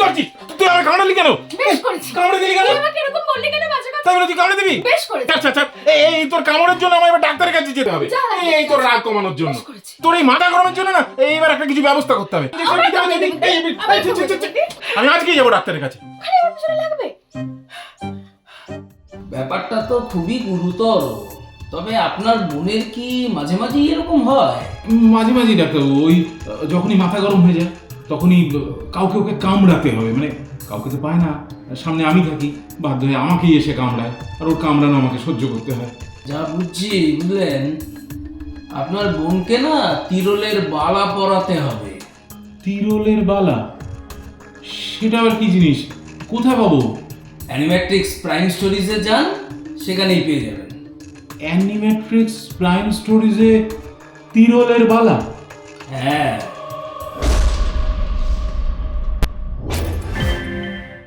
করছিস তুই? আমার কামড়ালি কেন? বেশ করেছি। কামড়ে দিলি কেন? তুই আমাকে এরকম বললি কেন বাজে কথা? তাই বলে তুই কামড়ে দিবি? বেশ করেছি। আচ্ছা আচ্ছা, এই তোর কামড়ের জন্য আমার এবার ডাক্তারের কাছে যেতে হবে। যা, এই তোর রাগ কমানোর জন্য। বেশ করেছি। তোর এই মাথা গরমের জন্য না এইবার একটা কিছু ব্যবস্থা করতে হবে। আমি আজকেই যাবো ডাক্তারের কাছে। আরে ওর পিছনে লাগবে। ব্যাপারটা তো খুবই গুরুতর। তবে আপনার বোনের কি মাঝে মাঝে এরকম হয়? মাঝে মাঝে ডাক্তারবাবু, ওই যখনই মাথা গরম হয়ে যায় তখনই কাউকে ওকে কামড়াতে হবে, মানে কাউকে তো পায় না, সামনে আমি থাকি, বাধ্য হয়ে আমাকেই এসে কামড়ায়, আর ওর কামড়ানো আমাকে সহ্য করতে হয়। যা বুঝছি, বুঝলেন, আপনার বোনকে না তিরলের বালা পরাতে হবে। তিরলের বালা? সেটা আবার কি জিনিস? কোথায় পাবো? অ্যানিমেট্রিক্স প্রাইম স্টোরিজে যান, সেখানেই পেয়ে যাবেন। অ্যানিমেট্রিক্স প্রাইম স্টোরিজে তিরলের বালা? হ্যাঁ,